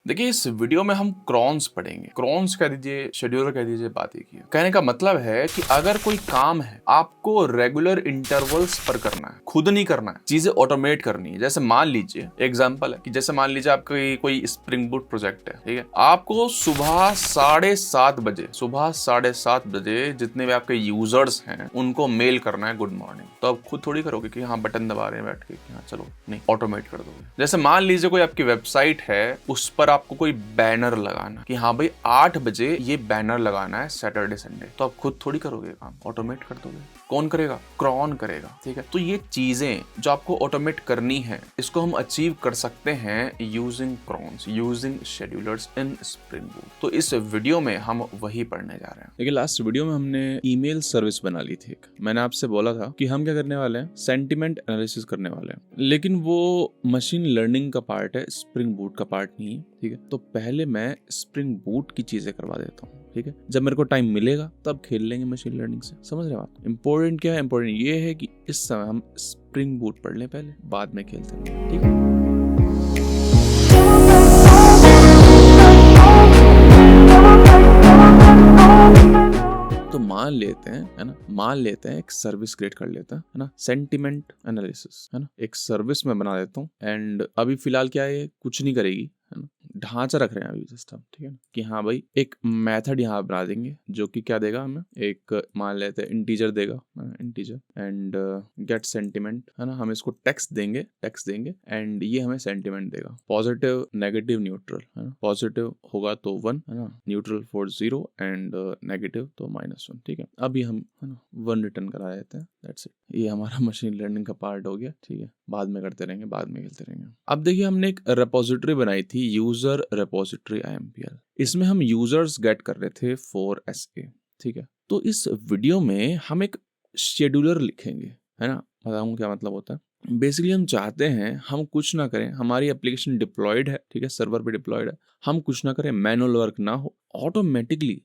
देखिए इस वीडियो में हम क्रॉन्स पढ़ेंगे। क्रॉन्स कह दीजिए, शेड्यूलर कह दीजिए, बात एक ही है। कहने का मतलब है कि अगर कोई काम है आपको रेगुलर इंटरवल्स पर करना है, खुद नहीं करना है, चीजें ऑटोमेट करनी है। जैसे मान लीजिए एग्जांपल है कि जैसे मान लीजिए आपका कोई स्प्रिंग बूट प्रोजेक्ट है, ठीक है। आपको सुबह 7:30 बजे जितने भी आपके यूजर्स हैं उनको मेल करना है गुड मॉर्निंग। तो आप खुद थोड़ी करोगे कि हाँ बटन दबा रहे हैं बैठ के कि हाँ चलो, नहीं, ऑटोमेट कर दोगे। जैसे मान लीजिए कोई आपकी वेबसाइट है, उस पर आपको कोई बैनर लगाना कि हाँ भाई 8 बजे ये बैनर लगाना है सैटरडे संडे, तो आप खुद थोड़ी करोगे काम, ऑटोमेट कर दोगे। कौन करेगा? क्रॉन करेगा, ठीक है। तो ये चीजें जो आपको ऑटोमेट करनी है, इसको हम अचीव कर सकते हैं using crons, using schedulers in spring boot. तो इस वीडियो में हम वही पढ़ने जा रहे हैं। देखिए लास्ट वीडियो में हमने ईमेल सर्विस बना ली थी। मैंने आपसे बोला था कि हम क्या करने वाले हैं, सेंटिमेंट एनालिसिस करने वाले हैं, लेकिन वो मशीन लर्निंग का पार्ट है, स्प्रिंग बूट का पार्ट नहीं है, ठीक है। तो पहले मैं स्प्रिंग बूट की चीजें करवा देता हूँ, ठीक है। जब मेरे को टाइम मिलेगा तब खेल लेंगे मशीन लर्निंग से। समझ रहे हो आप? इंपॉर्टेंट क्या है? इंपॉर्टेंट ये है कि इस समय हम स्प्रिंग बूट पढ़ लें पहले, बाद में खेलते हैं, ठीक है। तो मान लेते हैं, है ना, मान लेते हैं एक सर्विस क्रिएट कर लेते हैं, है ना, सेंटिमेंट एनालिसिस, है ना, एक सर्विस में बना देता हूँ। एंड अभी फिलहाल क्या है, कुछ नहीं करेगी, है ना, ढांचा रख रहे हैं अभी जस्ट हम, ठीक है ना, कि हाँ भाई एक मेथड यहाँ बना देंगे जो कि क्या देगा हमें, एक मान लेते हैं इंटीजर देगा, इंटीजर एंड गेट सेंटिमेंट, है ना। हम इसको टेक्स्ट देंगे एंड ये हमें सेंटिमेंट देगा, पॉजिटिव, नेगेटिव, न्यूट्रल, है ना। पॉजिटिव होगा तो 1, है ना, न्यूट्रल फॉर 0 एंड नेगेटिव तो -1, ठीक है। अभी हम, है ना, 1 रिटर्न करा देते हैं, दैट्स इट। ये हमारा मशीन लर्निंग का पार्ट हो गया, ठीक है। बाद में करते रहेंगे, बाद में खेलते रहेंगे। अब देखिए हमने एक रेपोजिटरी बनाई थी, यूजर रेपोजिटरी IMPL। इसमें हम यूजर्स गेट कर रहे थे 4SA, ठीक है। तो इस वीडियो में हम एक शेड्यूलर लिखेंगे, है ना। बताऊँ क्या मतलब होता है। बेसिकली हम चाहते हैं हम कुछ ना करें, हमारी एप्लीकेशन डिप्लॉयड है, ठीक है, सर्वर पे डिप्लॉयड है, हम कुछ ना करें, मैनुअल वर्क ना हो, ऑटोमेटिकली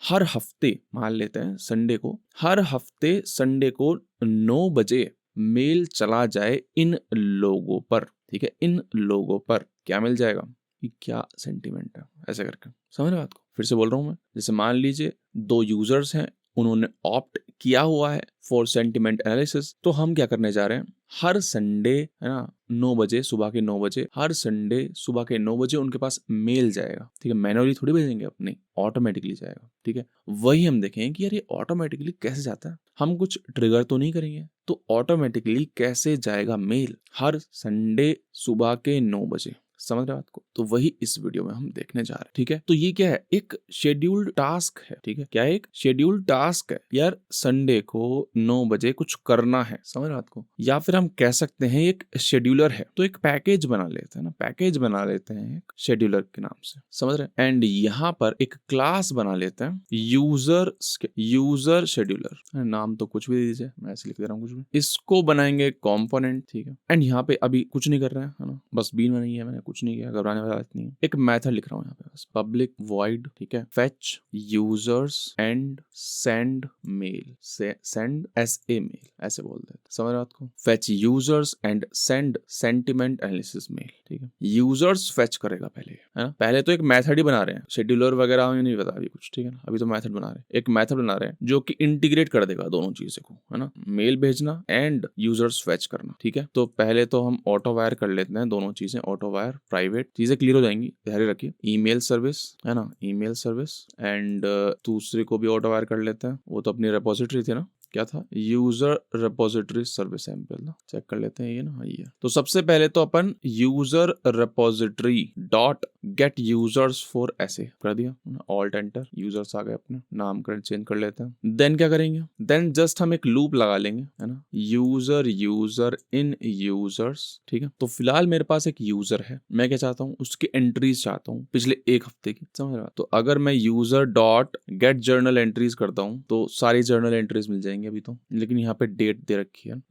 हर हफ्ते, मान लेते हैं संडे को, हर हफ्ते संडे को 9 बजे मेल चला जाए इन लोगों पर, ठीक है। इन लोगों पर क्या मिल जाएगा कि क्या सेंटिमेंट है, ऐसे करके। समझ रहे बात को? फिर से बोल रहा हूं मैं। जैसे मान लीजिए 2 यूजर्स हैं, उन्होंने ऑप्ट किया हुआ है फॉर सेंटिमेंट एनालिसिस, तो हम क्या करने जा रहे हैं, हर संडे, है ना, 9 बजे, सुबह के 9 बजे, हर संडे सुबह के 9 बजे उनके पास मेल जाएगा, ठीक है। मैनुअली थोड़ी भेजेंगे अपने, ऑटोमेटिकली जाएगा, ठीक है। वही हम देखेंगे कि यार ये ऑटोमेटिकली कैसे जाता है, हम कुछ ट्रिगर तो नहीं करेंगे, तो ऑटोमेटिकली कैसे जाएगा मेल हर संडे सुबह के 9 बजे। समझ रहे हो आपको? तो वही इस वीडियो में हम देखने जा रहे हैं, ठीक है। तो ये क्या है, एक शेड्यूल्ड टास्क है, ठीक है। क्या है? एक शेड्यूल्ड टास्क है यार, संडे को 9 बजे कुछ करना है। समझ रहे हो आपको? या फिर हम कह सकते हैं एक शेड्यूलर है, तो एक पैकेज बना लेते हैं ना, पैकेज बना लेते हैं एक शेड्यूलर के नाम से। समझ रहे? एंड यहाँ पर एक क्लास बना लेते हैं यूजर शेड्यूलर, नाम तो कुछ भी दे दीजिए, मैं ऐसे लिख दे रहा हूँ कुछ भी। इसको बनाएंगे कंपोनेंट, ठीक है। एंड यहाँ पे अभी कुछ नहीं कर रहे हैं, है ना, बस बीन बनाई है, मैंने कुछ नहीं किया, घबराने वाला बात नहीं है। एक मेथड लिख रहा हूँ यहाँ पे बस, पब्लिक वॉइड, ठीक है, fetch users and send mail, send SA mail, ऐसे बोल देते। समझ रहे हो आपको? Fetch users and send sentiment analysis mail, ठीक है। यूजर्स फेच करेगा पहले, है ना। पहले तो एक मेथड ही बना रहे हैं, शेड्यूलर वगैरह हमें नहीं पता अभी कुछ, ठीक है ना। अभी तो मेथड बना रहे हैं, एक मेथड बना रहे हैं जो कि इंटीग्रेट कर देगा दोनों चीजों को, है ना, मेल भेजना एंड यूजर्स फेच करना, ठीक है। तो पहले तो हम ऑटो वायर कर लेते हैं दोनों चीजें, ऑटो वायर प्राइवेट, चीजें क्लियर हो जाएंगी, ध्यान रखिए। ईमेल सर्विस, है ना, ईमेल सर्विस एंड दूसरे को भी ऑटो वायर कर लेते हैं, वो तो अपनी रेपोजिटरी थी ना, क्या था, यूजर रेपोजिटरी सर्विस एम्पल ना, चेक कर लेते हैं ये ना, हाँ ये। तो सबसे पहले तो अपन user repository dot get users for ऐसे कर दिया, ऑल्ट एंटर, यूजर्स आ गए, अपने नाम कर चेंज कर लेते हैं। देन क्या करेंगे, देन जस्ट हम एक लूप लगा लेंगे, है ना, यूजर इन यूजर्स, ठीक है। तो फिलहाल मेरे पास एक यूजर है, मैं क्या चाहता हूँ, उसकी एंट्रीज चाहता हूँ पिछले एक हफ्ते की। समझ रहा? तो अगर मैं user dot gate journal entries करता हूँ तो सारी जर्नल एंट्रीज मिल जाएंगी अभी तो, लेकिन यहाँ पे डेट दे रखी है,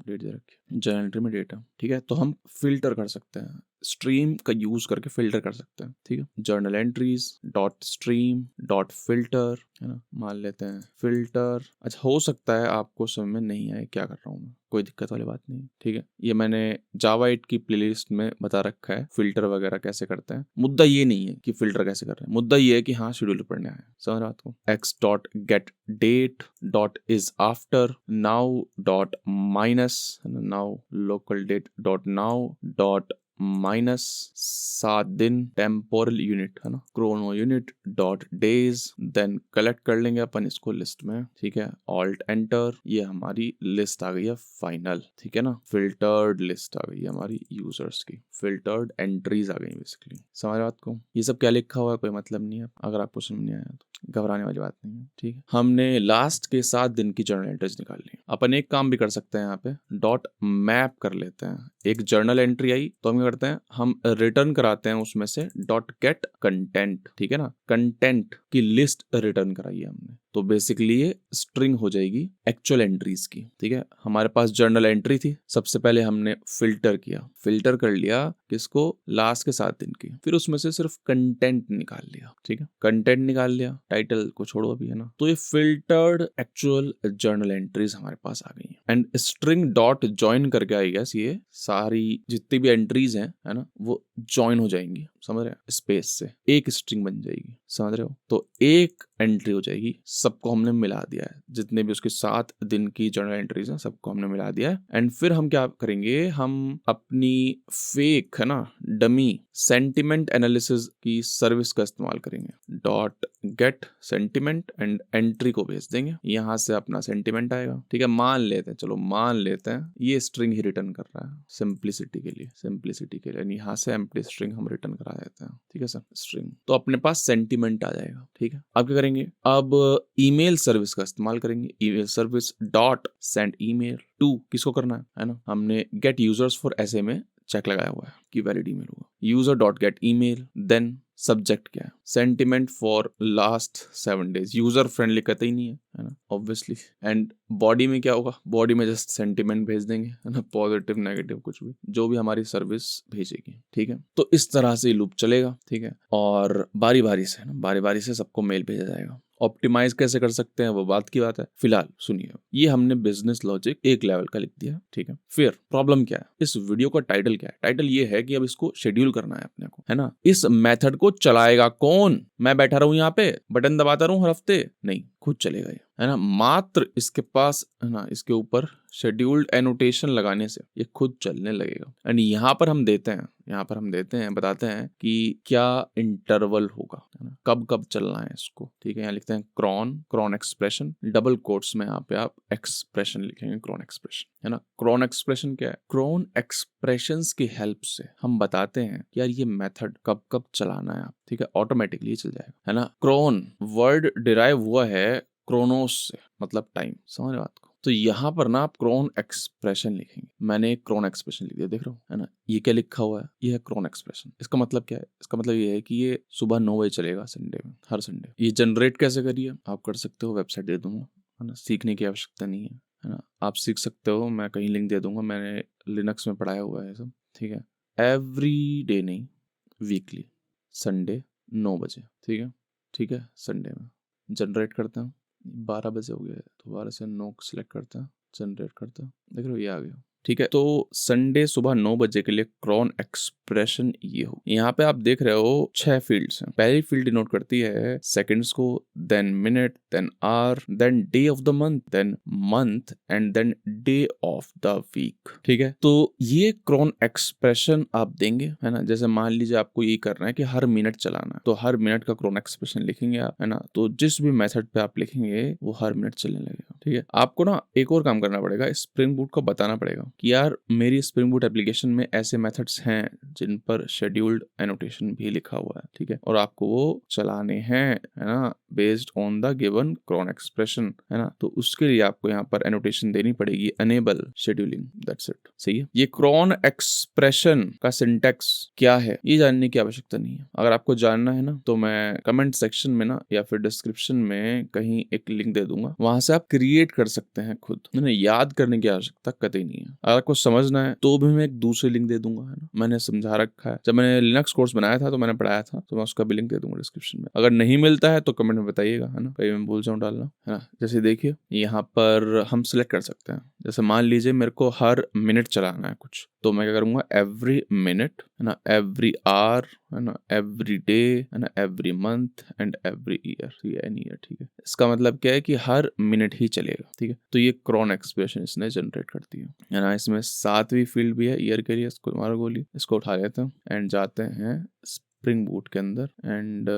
जर्नल एंट्री में डेट है, ठीक है। तो हम फिल्टर कर सकते हैं, स्ट्रीम का यूज करके फिल्टर कर सकते हैं, ठीक है। Journal entries dot stream dot filter, है ना, मान लेते हैं फिल्टर। अच्छा, हो सकता है आपको समझ में नहीं आए क्या कर रहा हूँ मैं, कोई दिक्कत वाली बात नहीं, ठीक है। ये मैंने जावा 8 की प्लेलिस्ट में बता रखा है फिल्टर वगैरह कैसे करते हैं। मुद्दा ये नहीं है कि फिल्टर कैसे कर रहे हैं, मुद्दा ये है कि हाँ शेड्यूल पढ़ने आए, समझ रहे हो बात को। x dot get date dot is after now dot minus now local date dot now dot minus 7 दिन टेम्पोरल यूनिट है ना, chrono unit dot days, then collect कर लेंगे अपन इसको लिस्ट में, ठीक है। ऑल्ट एंटर, ये हमारी लिस्ट आ गई है फाइनल, ठीक है ना। फिल्टर्ड लिस्ट आ गई है हमारी यूजर्स की, फिल्टर्ड एंट्रीज आ गई बेसिकली, समझ बात को। ये सब क्या लिखा हुआ है कोई मतलब नहीं है, अगर आपको समझ नहीं आया तो घबराने वाली बात नहीं है, ठीक है। हमने लास्ट के 7 दिन की जर्नल एंट्रीज निकाल ली। अपन एक काम भी कर सकते हैं यहाँ पे, डॉट मैप कर लेते हैं। एक जर्नल एंट्री आई तो हम क्या करते हैं, हम रिटर्न कराते हैं उसमें से डॉट गेट कंटेंट, ठीक है ना। कंटेंट की लिस्ट रिटर्न कराई है हमने, तो बेसिकली ये स्ट्रिंग हो जाएगी एक्चुअल एंट्रीज की, ठीक है। हमारे पास जर्नल एंट्री थी, सबसे पहले हमने फिल्टर किया, फिल्टर कर लिया किसको, लास्ट के 7 दिन की, फिर उसमें से सिर्फ कंटेंट निकाल लिया, ठीक है। कंटेंट निकाल लिया, टाइटल को छोड़ो अभी, है ना। तो ये फिल्टर्ड एक्चुअल जर्नल एंट्रीज हमारे पास आ गई हैं। एंड स्ट्रिंग डॉट ज्वाइन करके आई गैस, ये सारी जितनी भी एंट्रीज हैं है ना वो ज्वाइन हो जाएंगी, समझ रहे हैं, स्पेस से एक स्ट्रिंग बन जाएगी, समझ रहे हो। तो एक एंट्री हो जाएगी, सबको हमने मिला दिया है, जितने भी उसके 7 दिन की जर्नल एंट्रीज हैं सबको हमने मिला दिया है। एंड फिर हम क्या करेंगे, हम अपनी फेक है ना डमी सेंटिमेंट एनालिसिस की सर्विस का इस्तेमाल करेंगे। Dot gate sentiment and entry को भेज देंगे, यहाँ से अपना सेंटिमेंट आएगा, ठीक है। मान लेते हैं, चलो मान लेते हैं ये स्ट्रिंग ही रिटर्न कर रहा है सिंप्लिसिटी के लिए, सिंप्लिसिटी के लिए यहाँ से एम्प्टी स्ट्रिंग हम रिटर्न करा देते हैं, ठीक है सर, स्ट्रिंग। तो अपने पास सेंटिमेंट आ जाएगा, ठीक है। अब क्या करेंगे, अब ईमेल सर्विस का इस्तेमाल करेंगे। Email service dot send email to, किसको करना है ना, हमने गेट यूजर्स फॉर ऐसे में चेक लगाया हुआ है कि वैलिड ईमेल होगा। User dot get email, then subject क्या है, sentiment for last 7 days, user friendly कहते ही नहीं है ना ऑब्वियसली। एंड बॉडी में क्या होगा, बॉडी में जस्ट सेंटिमेंट भेज देंगे, है ना, पॉजिटिव नेगेटिव कुछ भी, जो भी हमारी सर्विस भेजेगी, ठीक है। तो इस तरह से लूप चलेगा, ठीक है। और बारी बारी से ना, बारी बारी से सबको मेल भेजा जाएगा। ऑप्टिमाइज कैसे कर सकते हैं वो बात की बात है, फिलहाल सुनिए। ये हमने बिजनेस लॉजिक एक लेवल का लिख दिया, ठीक है। फिर प्रॉब्लम क्या है, इस वीडियो का टाइटल क्या है, टाइटल ये है कि अब इसको शेड्यूल करना है अपने को, है ना। इस मेथड को चलाएगा कौन, मैं बैठा रहूं यहाँ पे बटन दबाता रहूं हर हफ्ते, नहीं, खुद चलेगा ये, है ना। मात्र इसके पास है ना, इसके ऊपर शेड्यूल्ड एनोटेशन लगाने से ये खुद चलने लगेगा। एंड यहाँ पर हम देते हैं, यहाँ पर हम देते हैं, बताते हैं कि क्या इंटरवल होगा, है ना, कब कब चलना है इसको, ठीक है। यहाँ लिखते हैं क्रॉन एक्सप्रेशन, डबल कोट्स में यहाँ पे आप एक्सप्रेशन लिखेंगे, क्रॉन एक्सप्रेशन, है ना। क्रॉन एक्सप्रेशन क्या है, क्रॉन एक्सप्रेशंस की हेल्प से हम बताते हैं कि यार ये मेथड कब कब चलाना है, आप, ठीक है, ऑटोमेटिकली चल जाएगा, है ना। क्रॉन वर्ड डिराइव हुआ है क्रोनोस से, मतलब टाइम, समझ बात को। तो यहाँ पर ना आप क्रॉन एक्सप्रेशन लिखेंगे, मैंने एक क्रॉन एक्सप्रेशन लिख दिया, देख रहे हो, है ना। ये क्या लिखा हुआ है, ये है क्रॉन एक्सप्रेशन। इसका मतलब क्या है, इसका मतलब ये है कि ये सुबह 9 बजे चलेगा संडे में, हर संडे। ये जनरेट कैसे करिए, आप कर सकते हो, वेबसाइट दे दूंगा, है ना, सीखने की आवश्यकता नहीं है ना, आप सीख सकते हो, मैं कहीं लिंक दे दूंगा, मैंने लिनक्स में पढ़ाया हुआ है सब, ठीक है। एवरी डे नहीं, वीकली, संडे 9 बजे, ठीक है, ठीक है, संडे में जनरेट करता हूँ। 12 बजे हो गया, तो 12 से 9 सेलेक्ट करता हूँ, जनरेट करता हूँ, देख रहे हो ये आ गया, ठीक है। तो संडे सुबह 9 बजे के लिए क्रॉन एक्सप्रेशन ये हो। यहाँ पे आप देख रहे हो 6 फील्ड्स हैं। पहली फील्ड डिनोट करती है सेकंड्स को, then minute, then hour, then day of the month, then month and then day of the week, ठीक है। तो ये क्रॉन एक्सप्रेशन आप देंगे, है ना। जैसे मान लीजिए आपको ये करना है कि हर मिनट चलाना है, तो हर मिनट का क्रॉन एक्सप्रेशन लिखेंगे आप, है ना। तो जिस भी मेथड पे आप लिखेंगे वो हर मिनट चलने लगेगा, ठीक है। आपको ना एक और काम करना पड़ेगा, स्प्रिंग बूट को बताना पड़ेगा कि यार मेरी स्प्रिंग बूट एप्लीकेशन में ऐसे मेथड्स हैं जिन पर शेड्यूल्ड एनोटेशन भी लिखा हुआ है, ठीक है, और आपको वो चलाने हैं, है ना, based on the given cron expression, है ना। तो उसके लिए आपको यहाँ पर एनोटेशन देनी पड़ेगी, अनेबल शेड्यूलिंग, दैट्स इट, सही है। ये क्रॉन एक्सप्रेशन का सिंटैक्स क्या है ये जानने की आवश्यकता नहीं है। अगर आपको जानना है ना तो मैं कमेंट सेक्शन में ना या फिर डिस्क्रिप्शन में कहीं एक लिंक दे दूंगा, वहां से आप क्रिएट कर सकते हैं खुद, याद करने की आवश्यकता कतई नहीं है। अगर आपको समझना है तो भी मैं एक दूसरी लिंक दे दूंगा, है ना, मैंने समझा रखा है। जब मैंने लिनक्स कोर्स बनाया था तो मैंने पढ़ाया था, तो मैं उसका भी लिंक दे दूंगा डिस्क्रिप्शन में। अगर नहीं मिलता है तो कमेंट में बताइएगा, है ना, कहीं मैं भूल जाऊं डालना, है ना। जैसे देखिए यहाँ पर हम सिलेक्ट कर सकते हैं, जैसे मान लीजिए मेरे को हर मिनट चलाना है कुछ, तो मैं क्या करूँगा, एवरी मिनट है ना, एवरी आवर है ना, एवरी डे है ना, every month and every year, ठीक है, एनी ईयर, ठीक है। इसका मतलब क्या है कि हर मिनट ही चलेगा, ठीक है। तो ये क्रोन एक्सप्रेशन इसने जनरेट करती है ना। इसमें 7वीं फील्ड भी है ईयर के लिए, इसको मारो गोली, इसको उठा लेते हैं एंड जाते हैं स्प्रिंग बूट के अंदर एंड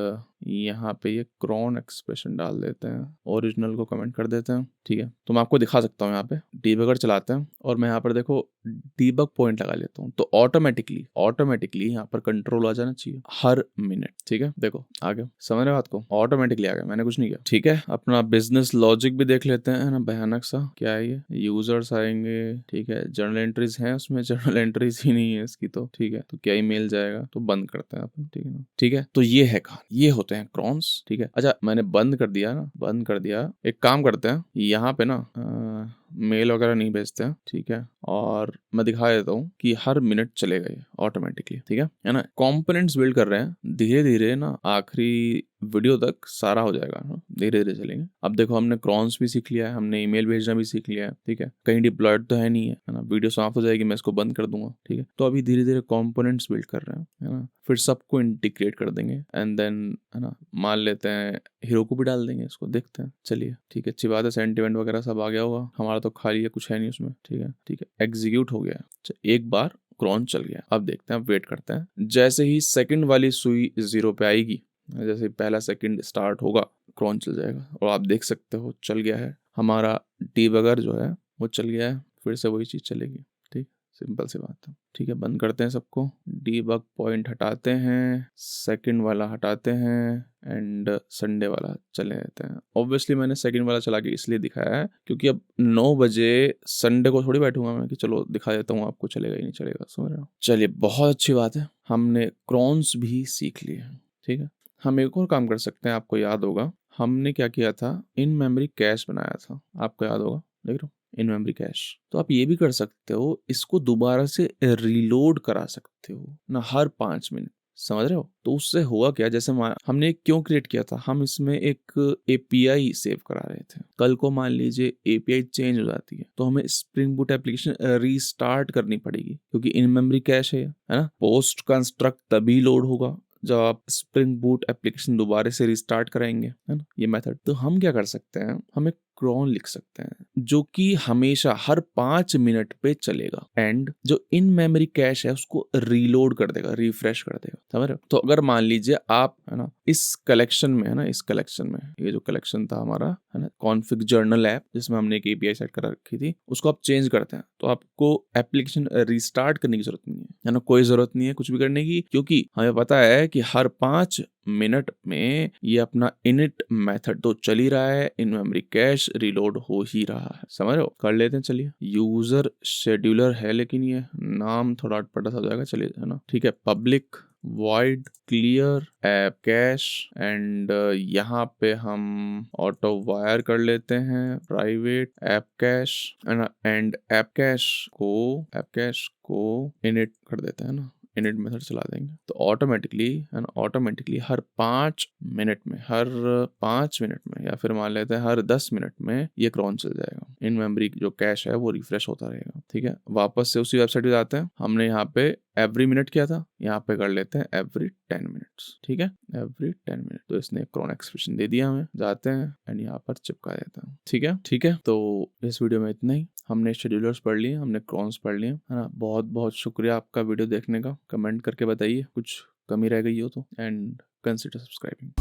यहाँ पे ये क्रोन एक्सप्रेशन डाल देते हैं, ओरिजिनल को कमेंट कर देते हैं, ठीक है। तो मैं आपको दिखा सकता हूँ, यहाँ पे डीबगर चलाते हैं और मैं यहाँ पर देखो डीबग पॉइंट लगा लेता हूँ, तो ऑटोमेटिकली यहाँ पर कंट्रोल आ जाना चाहिए हर मिनट, ठीक है। देखो आ गया, समझ रहे बात को, ऑटोमेटिकली आ गया, मैंने कुछ नहीं किया, ठीक है। अपना बिजनेस लॉजिक भी देख लेते हैं ना, भयानक सा क्या है ये, यूजर्स आएंगे, ठीक है, जर्नल एंट्रीज हैं उसमें, जर्नल एंट्रीज ही नहीं है इसकी, तो ठीक है, तो क्या ही मेल जाएगा, तो बंद करते हैं अपन, ठीक है ना, ठीक है। तो ये है कहानी, ये होते हैं क्रॉन्स, ठीक है। अच्छा मैंने बंद कर दिया ना, बंद कर दिया, एक काम करते हैं यहाँ पे ना मेल वगैरह नहीं भेजते हैं, ठीक है, और मैं दिखा देता हूँ कि हर मिनट चलेगा ये ऑटोमेटिकली, ठीक है ना। कंपोनेंट्स बिल्ड कर रहे हैं, धीरे धीरे ना आखिरी वीडियो तक सारा हो जाएगा ना, धीरे धीरे चलेंगे। अब देखो हमने क्रॉन्स भी सीख लिया है, हमने ईमेल भेजना भी सीख लिया है, ठीक है, कहीं डिप्लॉयड तो है नहीं है ना, वीडियो समाप्त हो जाएगी, मैं इसको बंद कर दूंगा, ठीक है। तो अभी धीरे धीरे कंपोनेंट्स बिल्ड कर रहे हैं, है ना, फिर सबको इंटीग्रेट कर देंगे एंड देन है ना, मान लेते हैं हीरो को भी डाल देंगे, इसको देखते हैं, चलिए ठीक है, अच्छी बात है, सेंटिमेंट वगैरह सब आ गया होगा, हमारा तो खाली है, कुछ है नहीं उसमें, ठीक है, ठीक है, एग्जीक्यूट हो गया, एक बार क्रॉन चल गया। अब देखते हैं, अब वेट करते हैं, जैसे ही सेकंड वाली सुई 0 पे आएगी, जैसे पहला सेकंड स्टार्ट होगा, क्रॉन चल जाएगा, और आप देख सकते हो चल गया है, हमारा डीबगर जो है वो चल गया है, फिर से वही चीज़ चलेगी, ठीक, सिंपल सी बात है, ठीक है। बंद करते हैं सबको, डीबग पॉइंट हटाते हैं, सेकंड वाला हटाते हैं एंड संडे वाला चले जाते हैं। ऑब्वियसली मैंने सेकंड वाला चला के इसलिए दिखाया है क्योंकि अब 9 बजे संडे को थोड़ी बैठूंगा मैं कि चलो दिखा देता हूँ आपको, चलेगा ही नहीं चलेगा, समझ रहे हो। चलिए बहुत अच्छी बात है, हमने क्रॉन्स भी सीख लिए हैं, ठीक है। हम एक और काम कर सकते हैं, आपको याद होगा हमने क्या किया था, इन मेमोरी कैश बनाया था, आपको याद होगा, देख रहे हो, इन मेमोरी कैश। तो आप ये भी कर सकते हो, इसको दोबारा से रीलोड करा सकते हो ना हर 5 मिनट, समझ रहे हो। तो उससे हुआ क्या, जैसे हमने क्यों क्रिएट किया था, हम इसमें एक एपीआई सेव करा रहे थे, कल को मान लीजिए एपीआई चेंज हो जाती है तो हमें स्प्रिंग बूट एप्लीकेशन रीस्टार्ट करनी पड़ेगी, क्योंकि इन मेमोरी कैश है ना। पोस्ट कंस्ट्रक्ट तभी लोड होगा जब आप स्प्रिंग बूट एप्लीकेशन दोबारा से रिस्टार्ट कराएंगे, है ना, ये मेथड। तो हम क्या कर सकते हैं, हम एक क्रॉन लिख सकते हैं जो कि हमेशा हर 5 मिनट पे चलेगा एंड जो इन मेमोरी कैश है उसको रीलोड कर देगा, रिफ्रेश कर देगा, समझ रहे हो। तो अगर मान लीजिए आप है ना इस कलेक्शन में, है ना, इस कलेक्शन में, ये जो कलेक्शन था हमारा, है ना, कॉन्फिग जर्नल ऐप, जिसमें हमने एक एपीआई सेट कर रखी थी, उसको आप चेंज करते हैं, तो आपको एप्लीकेशन रिस्टार्ट करने की जरूरत नहीं है ना, कोई जरूरत नहीं है कुछ भी करने की, क्योंकि हमें पता है कि हर 5 मिनट में ये अपना इनिट मेथड तो चल ही रहा है, इन मेमोरी कैश रीलोड हो ही रहा है, समझ रहे हो। कर लेते हैं, चलिए, यूजर शेड्यूलर है लेकिन ये नाम थोड़ा अटपटा सा हो जाएगा, चलिए, है ना, ठीक है, public void clear app cash and यहाँ पे हम ऑटो वायर कर लेते हैं private app cash and app cash को इनिट कर देते हैं ना, इनिट मेथड चला देंगे, तो ऑटोमेटिकली हर 5 मिनट में या फिर मान लेते हैं हर 10 मिनट में ये क्रॉन चल जाएगा, इन मेमोरी जो कैश है वो रिफ्रेश होता रहेगा, ठीक है। वापस से उसी वेबसाइट पे जाते हैं, हमने यहाँ पे एवरी मिनट किया था, यहाँ पे कर लेते हैं एवरी 10 मिनट्स, ठीक है, एवरी 10 मिनट। तो इसने क्रॉन एक्सप्रेशन दे दिया हमें, जाते हैं एंड यहाँ पर चिपका देता है, ठीक है। तो इस वीडियो में इतना ही, हमने शेड्यूलर्स पढ़ लिए, हमने क्रॉन्स पढ़ लिए, है ना। बहुत बहुत शुक्रिया आपका वीडियो देखने का, कमेंट करके बताइए कुछ कमी रह गई हो तो, एंड कंसिडर सब्सक्राइबिंग।